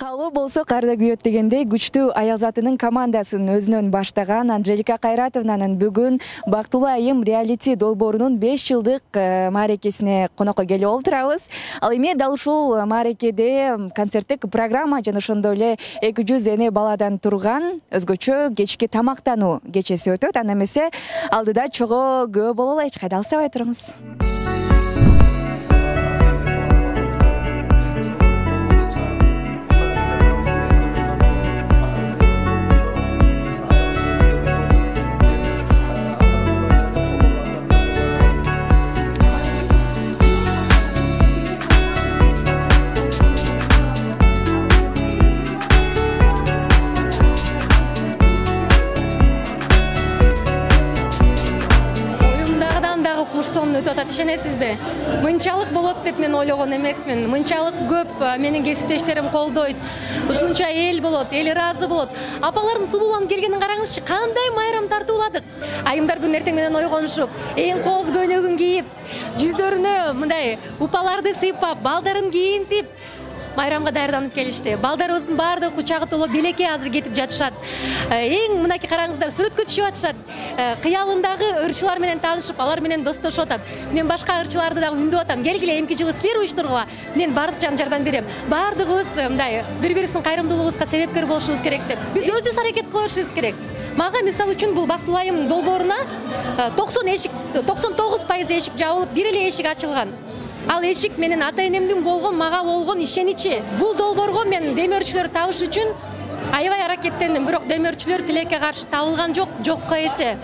Калуу болсо карда күйөт дегендей күчтүү аял затынын командасын өзүнөн баштаган Анжелика Кайратовнанын бүгүн Бактылуу айым реалити долбоорунун 5 жылдык маарекесине конокко келип олтурабыз. Ал эми дал ушул маарекеде концерттик программа жана ошондой эле 200 эне баладан турган өзгөчө кечки тамактануу кечеси өтөт. Анда эмесе алдыда чогуу көп боло эле, эч кайда алсабай туруңуз. Ишенесизби? Мынчалык болот деп мен ойлогон эмесмин. Мынчалык көп менин кесиптештерим колдойт. Ушунча эл болот, эл ыраазы болот. Апалардын сулууланып келгенин караңызчы, кандай майрам тартууладык. Айымдар күн эртең менен ойгонушуп, эң кооз көйнөгүн кийип, жүздөрүнө мындай упаларды сыйпап, балдарын кийинтип майрамга даярданып келишти. Балдарыбыздын баардыгы кучагы толо белекке азыр кетип жатышат. Эң мынакей караңыздар, сүрөткө түшүп атышат. Кыялындагы ырчылар менен таанышып, алар менен достошуп атат. Мен башка ырчыларды дагы үндүп атам. Келгиле, эмки жылы силер уюштургула. Мен баардык жардам берем. Баардыгыбыз мындай бири-бирибиздин кайрымдуулугубузга себепкер болушубуз керек деп. Биз өзүбүз аракет кылышыбыз керек. Мага мисал үчүн бул Бактылуу айым долбооруна 99% эшик жабылып, бир эле эшик ачылган. Ал эшик менин ата-энемдин мага болгон ишеничи. Бул долбоорго мен демөөрчүлөр табыш үчүн аябай аракеттендим, бирок демөөрчүлөр тилекке каршы табылган жокко эсе.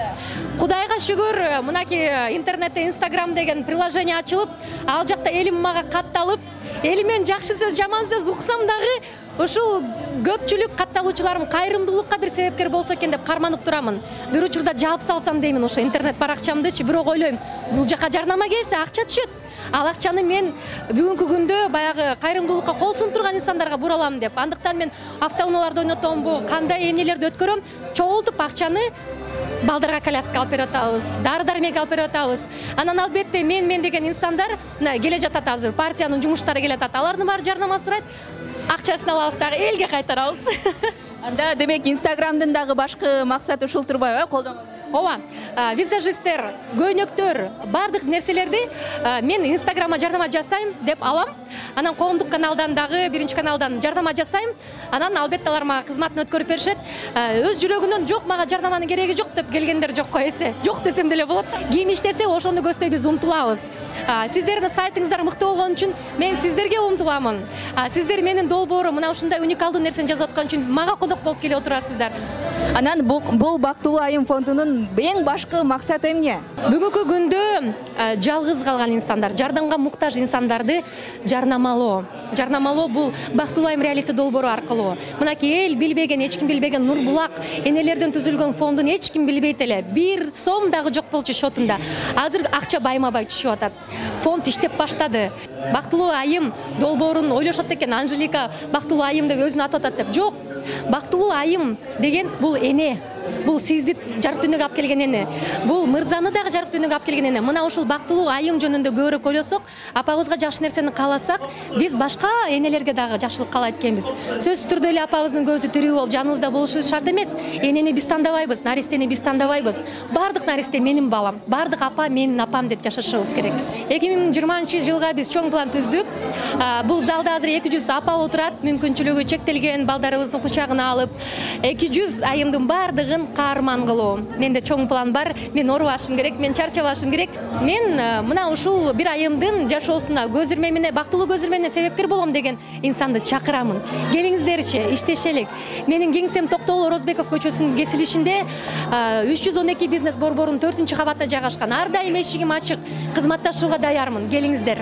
Кудайга шүгүр, мынакей интернетте Instagram деген приложение ачылып, ал жакта элим мага катталып, элимен жакшы сөз, жаман сөз уксам дагы ушул көпчүлүк катталуучуларым кайрымдуулукка бир себепкер болсо экен деп карманып турамын. Бир учурда жаап салсам деймин ошо интернет баракчамдычы, бирок ойлойм, бул жака жарнама келсе акча түшөт. Ал акчаны мен бүгүнкү күндө баягы кайрымдуулукка кол сунтурган инсандарга буралам деп. Андыктан мен автоунааларды ойнотомбу, кандай эмнелерди өткөрөм, чогултуп акчаны балдарга коляска алып берип атабыз, дары-дармек алып берип атабыз. Анан албетте мен деген инсандар келе жатат азыр, партиянын жумуштары келе жатат. Алардын баары жарнама сурайт, акчасын алабыз дагы элге кайтарабыз. Анда демек Инстаграмдын дагы башкы максаты ушул турбайбы, колдонуу? Ооба, визажисттер, көйнөктөр, бардык нерселерди мен Инстаграмга жарнама жасайм деп алам. Анан коомдук каналдан дагы, биринчи каналдан жарнама жасайм. Анан албетте алар мага кызматын өткөрүп беришет. Өз жүрөгүнөн жок, мага жарнаманын кереги жок деп келгендер жокко эсе. Жок десем деле болот. Ким иштесе ошону көздөй биз умтулабыз. Сиздердин сайтыңыздар мыкты болгон үчүн мен сиздерге умтуламын. Сиздер менин долбоорум мына ушундай уникалдуу нерсени жазып аткан үчүн мага конок болуп келип отурасыздар. Анан бул Бактылуу айым фондунун эң башкы максаты эмне? Бүгүнкү күндө жалгыз калган инсандар, жардамга муктаж инсандарды жарнамалоо. Жарнамалоо бул Бактылуу айым реалити долбоору аркылуу. Мынакей эл билбеген, эч ким билбеген Нур Булак энелерден түзүлгөн фондун эч ким билбейт эле. Бир сом дагы жок болчу шотунда. Азыр акча байма-бай түшүп атат. Фонд иштеп баштады. Бактылуу айым долбоорун ойлошот экен, Анжелика Бактылуу айым деп өзүн атап атат деп. Жок. Бактылуу айым деген бул эне. Бул сизди жарык дүйнөгө алып келген эне. Бул мырзаны дагы жарык дүйнөгө алып келген эне. Мына ушул Бактылуу айым жөнүндө көбүрөөк ойлосок, апабызга жакшы нерсени кааласак, биз башка энелерге дагы жакшылык каалайт экенбиз. Сөзсүз түрдө эле апабыздын көзү тирүү болуп, жаныбызда болушу шарт эмес. Энени биз тандабайбыз, наристени биз тандабайбыз. Бардык наристе менин балам, бардык апа менин апам деп жашашыбыз керек. 2020-жылга биз чоң план түздүк. Бул залда азыр 200 апа отурат, мүмкүнчүлүгү чектелген балдарыбыздын кучагына алып, 200 айымдын бардыгын каарман кылуу. Менде чоң план бар. Мен оорубашым керек, мен чарчабашым керек. Мен мына ушул бир айымдын жашоосуна көзүрмемине, бактылуу көзүрмемине себепкер болом деген инсанды чакырамын. Келиңиздерчи, иштешелик. Менин кеңсем Токтогул Орозбеков көчөсүнүн кесилишинде 312 бизнес борборунун 4-кабатында жайгашкан. Ар дайым эшигим ачык. Кызматташууга даярмын. Келиңиздер.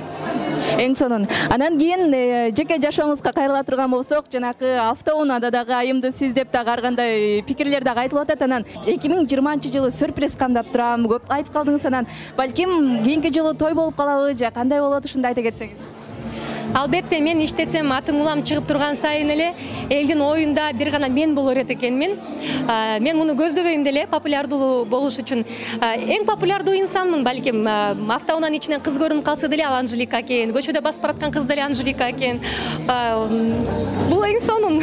Эң сонун. Анан кийин жеке жашооңузга кайрыла турган болсок, жанакы автоунаада дагы айымды сиз деп дагы ар кандай пикирлер дагы айтылып атат. Анан 2020-жылы сюрприз камдап турам, көп айтып калдыңыз. Анан балким кийинки жылы той болуп калабы же кандай болот, ушундай айта кетсеңиз. Албетте мен иштесем атым улам чыгып турган сайын эле элдин оюнда бир гана мен болор экенмин. Мен муну көздөбөйм деле популярдуу болуш үчүн. Эң популярдуу инсанмын балким. Автоунаанын ичинен кыз көрүнүп калса деле ал Анжелика экен. Көчөдө басып бараткан кыз деле Анжелика экен. Бул эң сонун.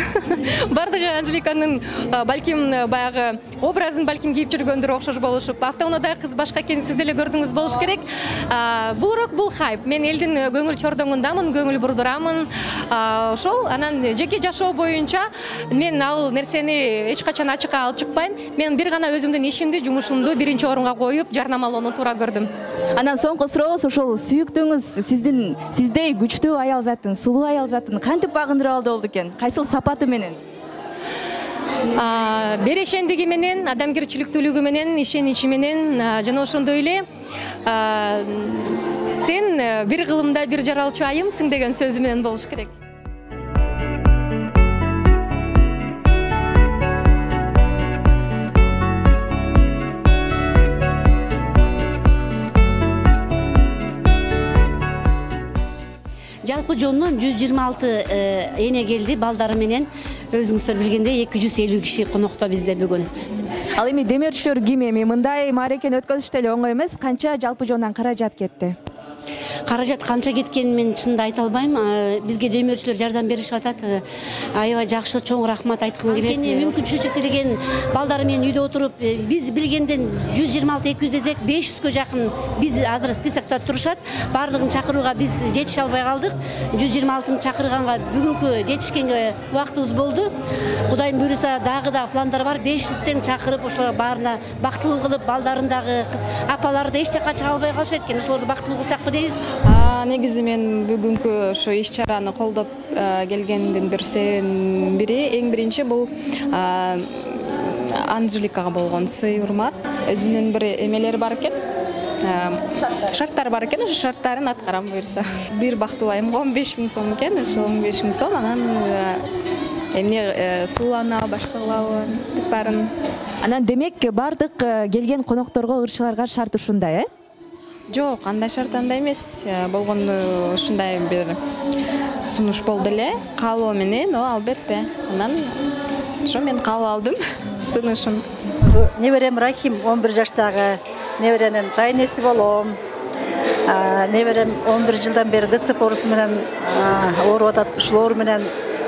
Бардыгы Анжеликанын балким баягы образын балким кийип жүргөндөр окшош болушуп, автоунаада кыз башка экенин сиз деле көрдүңүз болуш керек. Бул урок бул хайп. Мен элдин көңүл чордоңундамын, көңүл бурдурамын. Ошол анан жеке жашоо боюнча мен ал нерсени эч качан ачыкка алып чыкпайм. Мен бир гана өзүмдүн ишимди, жумушумду биринчи орунга коюп, жарнамалоону туура көрдүм. Анан соңку сурообуз ошол сүйүктүүңүз сиздей күчтүү аял затын, сулуу аял затын кантип багындырып алды болду экен? Кайсыл сапаты менен? Берешендиги менен, адамгерчиликтүүлүгү менен, ишеничи менен, жана ошондой эле сен бир кылымда бир жаралчу айымсың деген сөзү менен болуш керек. Жалпы жонунан 126 эне келди, балдары менен. Өзүңүздөр билгендей 250 киши конокто бизде бүгүн. Ал эми демөөрчүлөр ким эми? Мындай мааракени өткөзүш деле оңой эмес. Канча жалпы жонунан каражат кетти? Каражат канча кеткенин мен чынында айта албайм. Бизге демөөрчүлөр жардам беришип атат. Аябай жакшы, чоң рахмат айткым келет. Мүмкүнчүлүгү чектелген балдар менен үйдө отуруп, биз билгенден 126-200 десек 500гө жакын биз азыр списокто турушат. Бардыгын чакырууга биз жетише албай калдык. 126-ны чакырганга бүгүнкү жетишкенге убактыбыз болду. Кудайым буйруса дагы да пландар бар. 500тен чакырып, ошолорго баарына бактылуу кылып, балдарындагы апалары да эч жакка чыга албай калышат экен. Ошолорду бактылуу кылсакпы дейбиз. Негизи мен бүгүнкү ошо иш-чараны колдоп келгендин бири эң биринчи бул Анжеликага болгон сый урмат. Өзүнүн бир эмелери бар экен. Шарттары бар экен, ошо шарттарын аткарам буйруса. Бир бактылуу айымга 15 000 сом экен, ошо 15 000 сом анан эмне сууланабы, башка кылабы, бүт баарын. Анан демек бардык келген конокторго, ырчыларга шарт ушундай, Жок, андай шарт андай эмес. Болгону ушундай бир сунуш болду эле, каалоо менен, албетте. Анан ошо мен кабыл алдым сунушун. Неберем Рахим 11 жаштагы неберенин тайнеси болом. Неберем 11 жылдан бери ДЦП оорусу менен ооруп атат. Ушул оору менен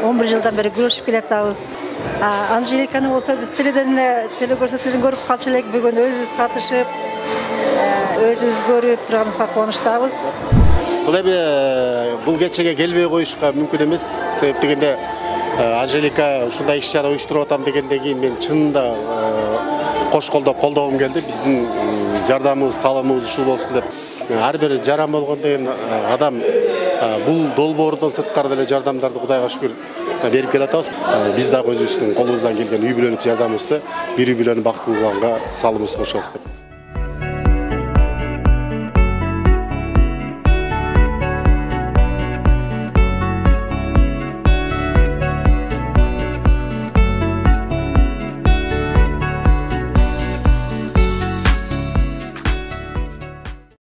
11 жылдан бери күрөшүп келатабыз. Анжеликаны болсо биз теледен эле телекөрсөтүүлүн көрүп калчу элек, бүгүн өзүбүз катышып, өзүбүз көрүп турганыбызга кубанычтабыз. Бул кечеге келбей коюшка мүмкүн эмес. Себеп дегенде Анжелика ушундай иш-чара уюштуруп атам дегенден кийин мен чынында кош колдоп колдогум келди. Биздин жардамыбыз, салымыбыз ушул болсун деп. Ар бир жаран болгондон кийин адам бул долбоордон сырткары деле жардамдарды Кудайга шүгүр берип келатабыз. Биз дагы өзүбүздүн колубуздан келген үй бүлөлүк жардамыбызды, бир үй бүлөнү бактылуу кылганга салымыбызды кошобуз деп.